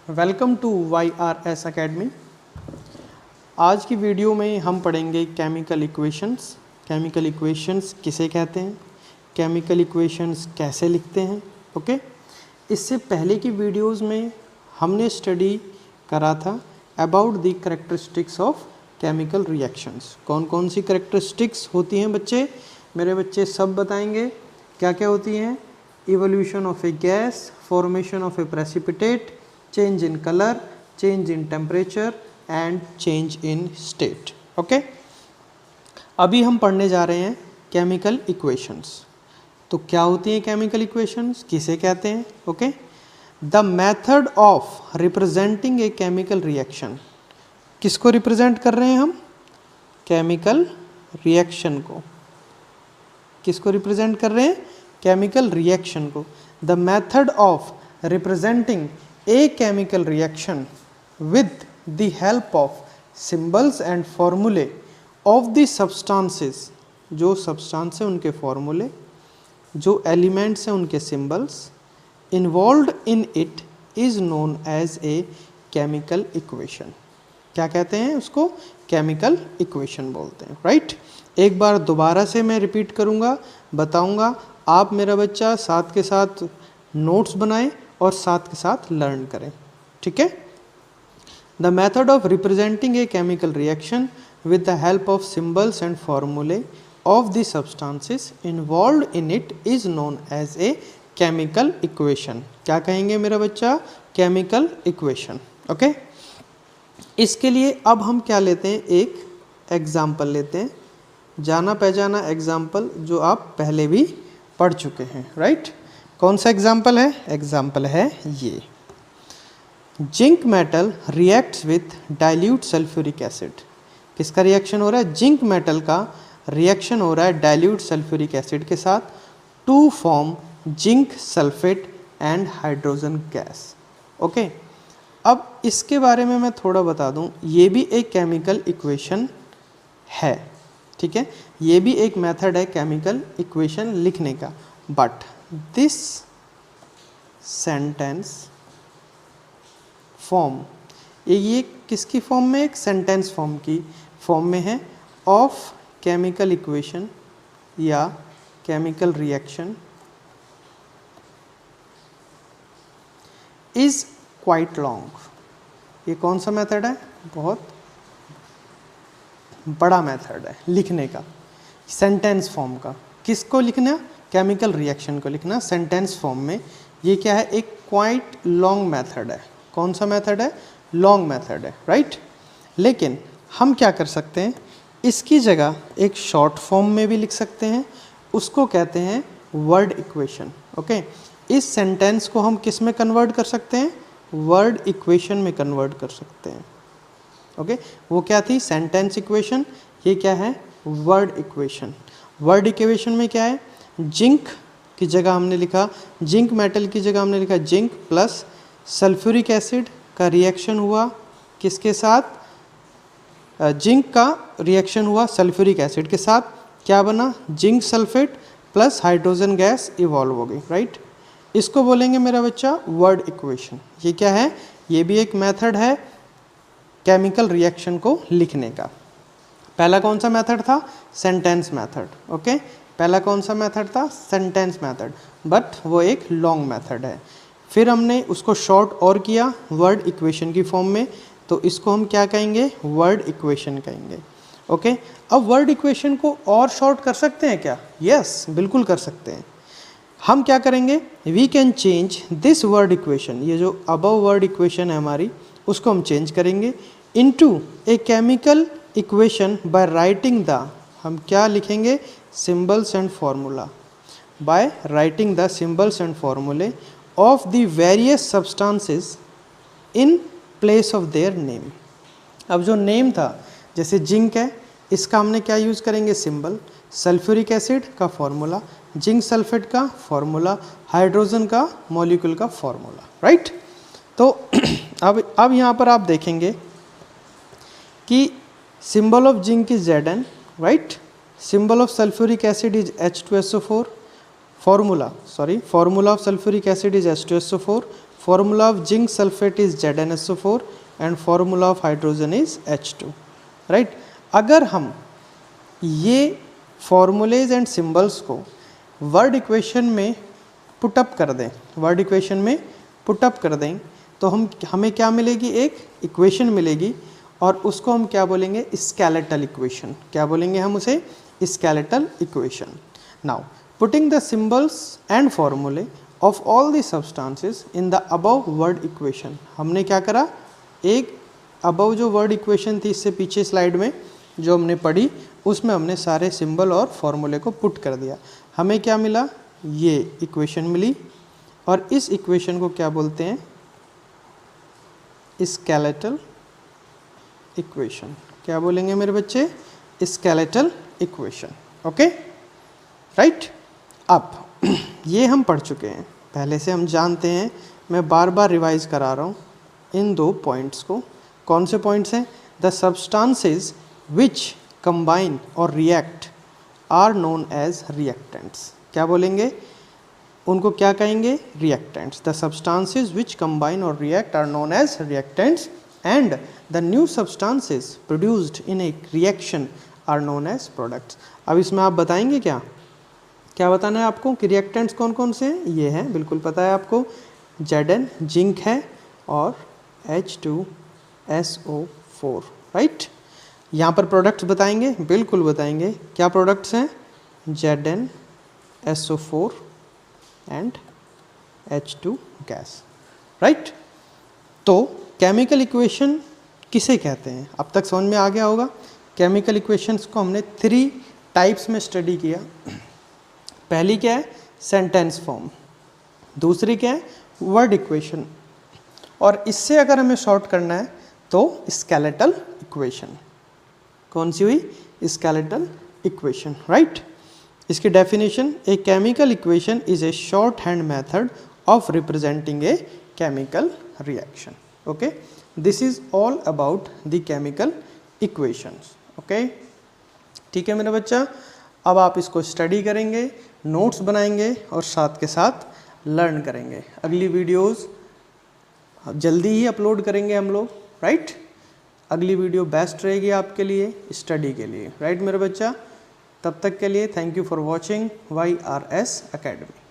Welcome to YRS academy. आज की video में हम पढ़ेंगे केमिकल इक्वेशंस। केमिकल इक्वेशंस किसे कहते हैं, केमिकल इक्वेशंस कैसे लिखते हैं। ओके, इससे पहले की वीडियोस में हमने स्टडी करा था about the characteristics of chemical reactions. कौन कौन सी कैरेक्टरिस्टिक्स होती हैं बच्चे, मेरे बच्चे सब बताएंगे क्या क्या होती हैं। Evolution of A gas, formation of A precipitate, change in colour, change in temperature and change in state. Okay, अभी हम पढ़ने जा रहे हैं केमिकल इक्वेशंस। तो क्या होती हैं केमिकल इक्वेशंस, किसे कहते हैं। Okay, the method of representing a chemical reaction. किसको रिप्रेजेंट कर रहे हैं हम, केमिकल रिएक्शन को। किसको रिप्रेजेंट कर रहे हैं, केमिकल रिएक्शन को। The method of representing a chemical reaction with the help of symbols and formulae of the substances, जो substance है उनके formulae, जो elements हैं उनके symbols involved in it is known as a chemical equation। क्या कहते हैं उसको, chemical equation बोलते हैं। राइट, एक बार दोबारा से मैं रिपीट करूँगा, बताऊँगा, आप मेरा बच्चा साथ के साथ नोट्स बनाएं और साथ के साथ लर्न करें। ठीक है। The method of representing a chemical reaction with the help of symbols and formulae of the substances involved in it is known as a chemical equation. क्या कहेंगे मेरा बच्चा, केमिकल इक्वेशन। ओके, इसके लिए अब हम क्या लेते हैं, एक एग्जाम्पल लेते हैं, जाना पहचाना एग्जाम्पल जो आप पहले भी पढ़ चुके हैं। राइट, कौन सा एग्जाम्पल है, एग्जाम्पल है ये, zinc metal reacts with dilute sulphuric acid. किसका रिएक्शन हो रहा है, जिंक मेटल का रिएक्शन हो रहा है डाइल्यूट सल्फ्यूरिक एसिड के साथ to form zinc sulphate and hydrogen gas. Okay, अब इसके बारे में मैं थोड़ा बता दूं, ये भी एक केमिकल इक्वेशन है। ठीक है, ये भी एक मेथड है केमिकल इक्वेशन लिखने का, बट दिस सेंटेंस फॉर्म, ये किसकी फॉर्म में, एक सेंटेंस फॉर्म की फॉर्म में है, ऑफ केमिकल इक्वेशन या chemical reaction is quite long. ये कौन सा मेथड है, बहुत बड़ा मेथड है लिखने का, सेंटेंस फॉर्म का। किसको लिखना, केमिकल रिएक्शन को लिखना सेंटेंस फॉर्म में। ये क्या है, एक क्वाइट लॉन्ग मेथड है। कौन सा मेथड है, लॉन्ग मेथड है। राइट, लेकिन हम क्या कर सकते हैं, इसकी जगह एक शॉर्ट फॉर्म में भी लिख सकते हैं, उसको कहते हैं वर्ड इक्वेशन। ओके, इस सेंटेंस को हम किस में कन्वर्ट कर सकते हैं, वर्ड इक्वेशन में कन्वर्ट कर सकते हैं। ओके, वो क्या थी, सेंटेंस इक्वेशन, ये क्या है, वर्ड इक्वेशन। वर्ड इक्वेशन में क्या है, जिंक की जगह हमने लिखा, जिंक मेटल की जगह हमने लिखा जिंक प्लस सल्फ्यूरिक एसिड का रिएक्शन हुआ किसके साथ, जिंक का रिएक्शन हुआ सल्फ्यूरिक एसिड के साथ, क्या बना, zinc sulphate plus hydrogen gas evolve हो गई। राइट, इसको बोलेंगे मेरा बच्चा वर्ड इक्वेशन। ये क्या है, ये भी एक मेथड है केमिकल रिएक्शन को लिखने का। पहला कौन सा मेथड था, सेंटेंस मेथड। ओके, पहला कौन सा मेथड था, सेंटेंस मेथड, बट वो एक लॉन्ग मेथड है। फिर हमने उसको शॉर्ट और किया वर्ड इक्वेशन की फॉर्म में, तो इसको हम क्या कहेंगे, वर्ड इक्वेशन कहेंगे। ओके, अब वर्ड इक्वेशन को और शॉर्ट कर सकते हैं क्या, यस बिल्कुल कर सकते हैं। हम क्या करेंगे, we can change this word equation, ये जो अबव वर्ड इक्वेशन है हमारी, उसको हम चेंज करेंगे into a chemical equation by writing the, हम क्या लिखेंगे, symbols and formula, by writing the symbols and formulae of the various substances in place of their name. अब जो नेम था, जैसे जिंक है, इसका हमने क्या यूज़ करेंगे, सिंबल, सल्फ्यूरिक एसिड का फॉर्मूला, जिंक सल्फेट का फॉर्मूला, हाइड्रोजन का मॉलिक्यूल का फॉर्मूला। राइट, तो अब यहाँ पर आप देखेंगे कि symbol of zinc is Zn, right, symbol of sulfuric acid is H2SO4, formula of sulfuric acid is H2SO4, formula of zinc sulfate is ZnSO4 and formula of hydrogen is H2, right? अगर हम ये formulas and symbols को word equation में put up कर दें, word equation में put up कर दें, तो हमें क्या मिलेगी, एक इक्वेशन मिलेगी और उसको हम क्या बोलेंगे, स्केलेटल इक्वेशन। क्या बोलेंगे हम उसे, skeletal equation. Now putting the symbols and formulae of all the substances in the above word equation. हमने क्या करा, एक अबव जो वर्ड इक्वेशन थी इससे पीछे स्लाइड में जो हमने पढ़ी, उसमें हमने सारे सिंबल और फॉर्मूले को पुट कर दिया। हमें क्या मिला, ये इक्वेशन मिली और इस इक्वेशन को क्या बोलते हैं, स्केलेटल इक्वेशन। क्या बोलेंगे मेरे बच्चे, स्केलेटल इक्वेशन। Okay, right. अब ये हम पढ़ चुके हैं, पहले से हम जानते हैं, मैं बार बार रिवाइज करा रहा हूँ इन दो पॉइंट्स को। कौन से पॉइंट्स हैं, the substances which combine or react are known as reactants. क्या बोलेंगे, उनको क्या कहेंगे, reactants. The substances which combine or react are known as reactants and the new substances produced in a reaction are known as products. अब इसमें आप बताएंगे क्या क्या बताना है आपको कि रिएक्टेंट्स कौन कौन से हैं, ये हैं, बिल्कुल पता है आपको, Zn जिंक है और H2SO4, राइट। यहाँ पर प्रोडक्ट्स बताएंगे, बिल्कुल बताएंगे, क्या प्रोडक्ट्स हैं, ZnSO4 and H2 gas, right. तो केमिकल इक्वेशन किसे कहते हैं, अब तक समझ में आ गया होगा। केमिकल इक्वेशंस को हमने 3 टाइप्स में स्टडी किया। पहली क्या है, सेंटेंस फॉर्म, दूसरी क्या है, वर्ड इक्वेशन, और इससे अगर हमें शॉर्ट करना है तो स्केलेटल इक्वेशन। कौन सी हुई, स्केलेटल इक्वेशन, राइट। इसकी definition, A chemical equation is a short hand method of representing a chemical reaction. Okay, this is all about the chemical equations. Okay, ठीक है मेरा बच्चा, अब आप इसको स्टडी करेंगे, नोट्स बनाएंगे और साथ के साथ लर्न करेंगे। अगली वीडियोस जल्दी ही अपलोड करेंगे हम लोग, राइट। अगली वीडियो बेस्ट रहेगी आपके लिए स्टडी के लिए, राइट मेरा बच्चा। तब तक के लिए thank you for watching YRS Academy।